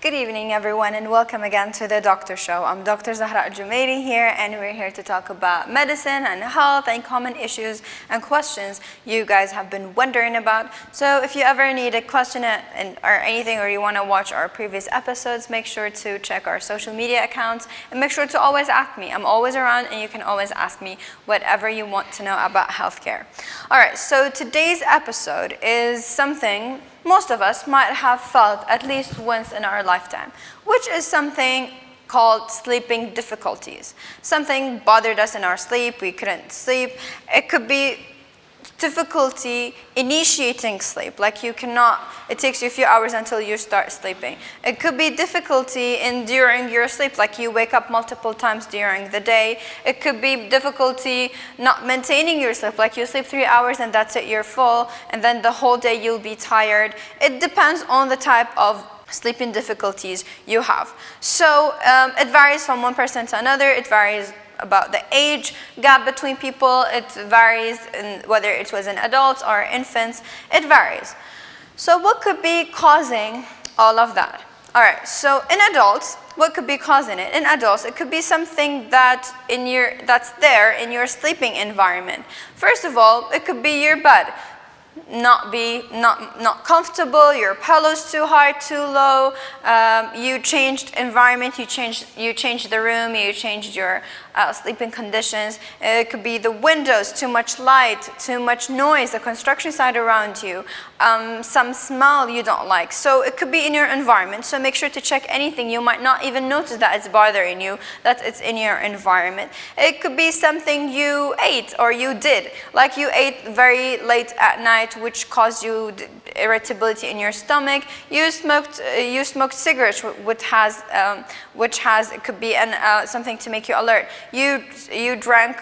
Good evening, everyone, and welcome again to the Doctor Show. I'm Dr. Zahra Al-Jumairi here, and we're here to talk about medicine and health and common issues and questions you guys have been wondering about. So if you ever need a question or anything, or you want to watch our previous episodes, make sure to check our social media accounts and make sure to always ask me. I'm always around, and you can always ask me whatever you want to know about healthcare. All right, so today's episode is something most of us might have felt at least once in our lifetime, which is something called sleeping difficulties. Something bothered us in our sleep, we couldn't sleep. It could be difficulty initiating sleep, like it takes you a few hours until you start sleeping. It could be difficulty during your sleep, like you wake up multiple times during the day. It could be difficulty not maintaining your sleep, like you sleep 3 hours and that's it, you're full, and then the whole day you'll be tired. It depends on the type of sleeping difficulties you have. So it varies from one person to another. It varies about the age gap between people. It varies in whether it was in adults or infants. It varies. So what could be causing all of that? All right, so in adults, what could be causing it? In adults, it could be something that's there in your sleeping environment. First of all, it could be your bed. Not comfortable, your pillow's too high, too low, you changed environment, you changed the room, you changed your sleeping conditions. It could be the windows, too much light, too much noise, the construction site around you, some smell you don't like. So it could be in your environment, so make sure to check anything. You might not even notice that it's bothering you, that it's in your environment. It could be something you ate or you did, like you ate very late at night, which caused you irritability in your stomach. You smoked cigarettes, it could be something to make you alert. You drank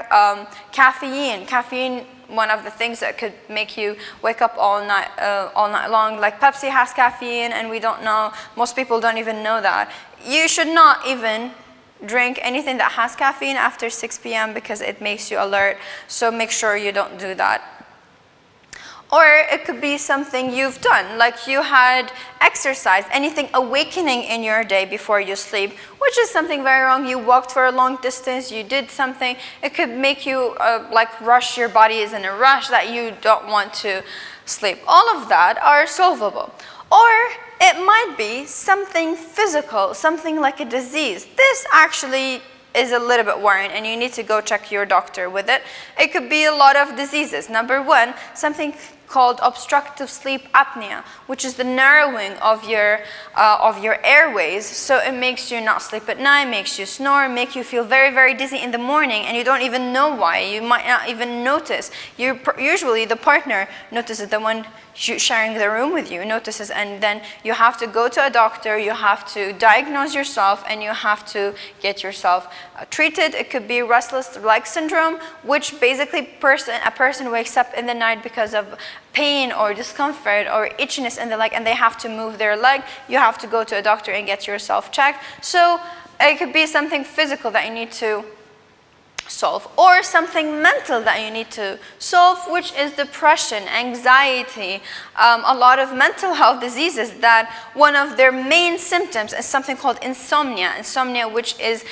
caffeine. Caffeine, one of the things that could make you wake up all night long. Like Pepsi has caffeine, and we don't know. Most people don't even know that. You should not even drink anything that has caffeine after 6 p.m. because it makes you alert. So make sure you don't do that. Or it could be something you've done, like you had exercise, anything awakening in your day before you sleep, which is something very wrong. You walked for a long distance, you did something. It could make you rush, your body is in a rush that you don't want to sleep. All of that are solvable. Or it might be something physical, something like a disease. This actually is a little bit worrying, and you need to go check your doctor with it. It could be a lot of diseases. Number one, something called obstructive sleep apnea, which is the narrowing of your airways. So it makes you not sleep at night, makes you snore, make you feel very, very dizzy in the morning, and you don't even know why. You might not even notice. Usually the partner notices, the one sharing the room with you notices, and then you have to go to a doctor, you have to diagnose yourself, and you have to get yourself treated. It could be restless leg syndrome, which basically a person wakes up in the night because of pain or discomfort or itchiness in the leg, and they have to move their leg. You have to go to a doctor and get yourself checked. So it could be something physical that you need to solve, or something mental that you need to solve, which is depression, anxiety, a lot of mental health diseases that one of their main symptoms is something called insomnia. Insomnia, which is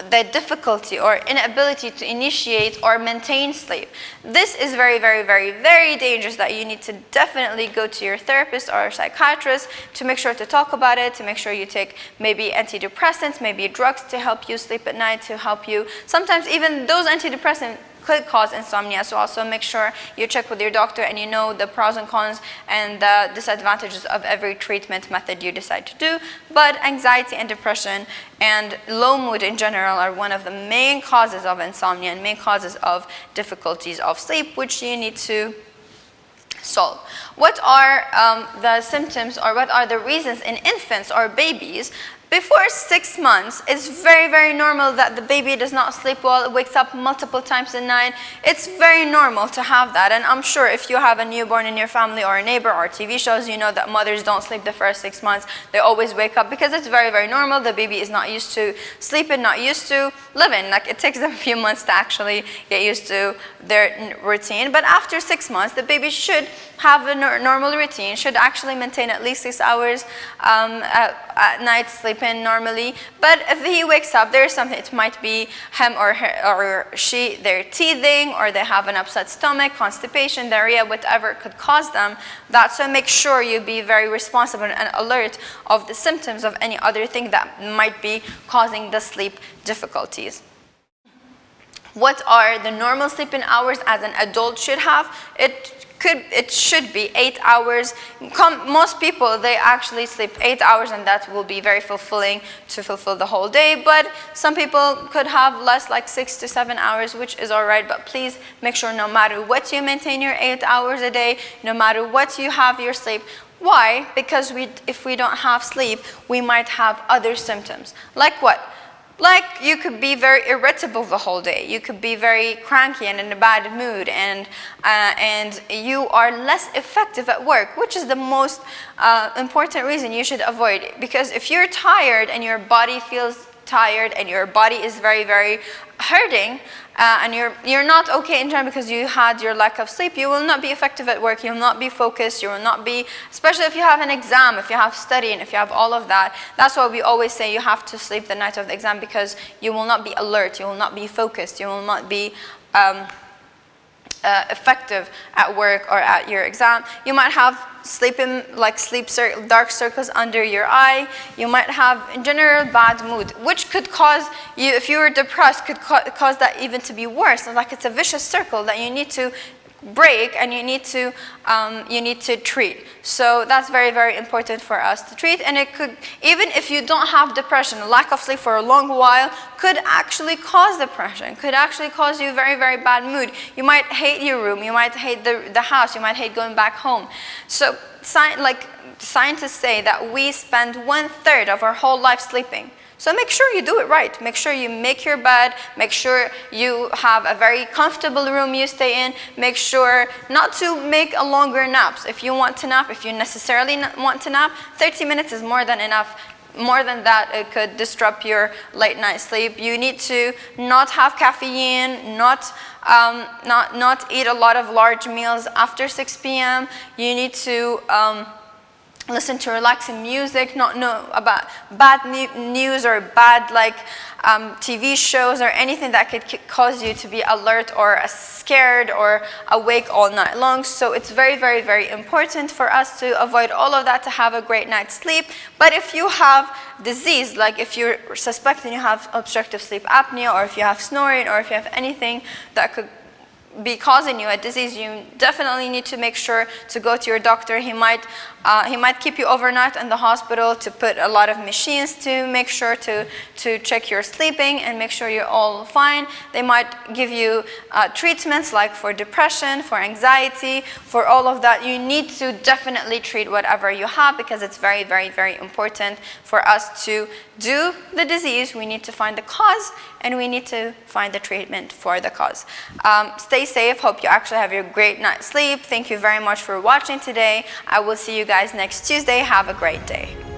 the difficulty or inability to initiate or maintain sleep. This is very, very, very, very dangerous, that you need to definitely go to your therapist or psychiatrist to make sure to talk about it, to make sure you take maybe antidepressants, maybe drugs to help you sleep at night, to help you. Sometimes even those antidepressants could cause insomnia, so also make sure you check with your doctor and you know the pros and cons and the disadvantages of every treatment method you decide to do. But anxiety and depression and low mood in general are one of the main causes of insomnia and main causes of difficulties of sleep, which you need to solve. What are the symptoms, or what are the reasons in infants or babies Before 6 months, it's very, very normal that the baby does not sleep well, it wakes up multiple times a night. It's very normal to have that. And I'm sure if you have a newborn in your family or a neighbor or TV shows, you know that mothers don't sleep the first 6 months. They always wake up because it's very, very normal. The baby is not used to sleeping, not used to living. Like, it takes them a few months to actually get used to their routine. But after 6 months, the baby should have a normal routine, should actually maintain at least 6 hours at night sleeping normally. But if he wakes up, there's something, it might be him or her, or she, they're teething, or they have an upset stomach, constipation, diarrhea, whatever could cause them. That's so make sure you be very responsible and alert of the symptoms of any other thing that might be causing the sleep difficulties. What are the normal sleeping hours as an adult should have? It should be 8 hours. Most people, they actually sleep 8 hours, and that will be very fulfilling to fulfill the whole day. But some people could have less, like 6 to 7 hours, which is all right. But please make sure no matter what you maintain your 8 hours a day, no matter what you have your sleep. Why? Because if we don't have sleep, we might have other symptoms. Like what? Like, you could be very irritable the whole day. You could be very cranky and in a bad mood, and you are less effective at work, which is the most important reason you should avoid it. Because if you're tired and your body feels tired and your body is very, very hurting, and you're not okay in general because you had your lack of sleep, you will not be effective at work, you will not be focused, you will not be, especially if you have an exam, if you have studying, if you have all of that. That's why we always say you have to sleep the night of the exam, because you will not be alert, you will not be focused, you will not be effective at work or at your exam. You might have dark circles under your eye. You might have in general bad mood, which could cause you, if you were depressed, could cause that even to be worse. Like, it's a vicious circle that you need to break, and you need to treat. So that's very, very important for us to treat. And it could, even if you don't have depression, lack of sleep for a long while could actually cause depression, could actually cause you very, very bad mood. You might hate your room, you might hate the house, you might hate going back home. So scientists say that we spend 1/3 of our whole life sleeping. So make sure you do it right. Make sure you make your bed. Make sure you have a very comfortable room you stay in. Make sure not to make a longer naps. If you want to nap, if you necessarily want to nap, 30 minutes is more than enough. More than that, it could disrupt your late night sleep. You need to not have caffeine, not eat a lot of large meals after 6 p.m. You need to listen to relaxing music, not know about bad news or bad TV shows or anything that could cause you to be alert or scared or awake all night long. So it's very, very, very important for us to avoid all of that to have a great night's sleep. But if you have disease, like if you're suspecting you have obstructive sleep apnea, or if you have snoring, or if you have anything that could be causing you a disease, you definitely need to make sure to go to your doctor. He might keep you overnight in the hospital to put a lot of machines to make sure to check your sleeping and make sure you're all fine. They might give you treatments like for depression, for anxiety, for all of that. You need to definitely treat whatever you have, because it's very, very, very important for us to do the disease. We need to find the cause, and we need to find the treatment for the cause. Stay safe. Hope you actually have your great night's sleep. Thank you very much for watching today. I will see you guys next Tuesday. Have a great day.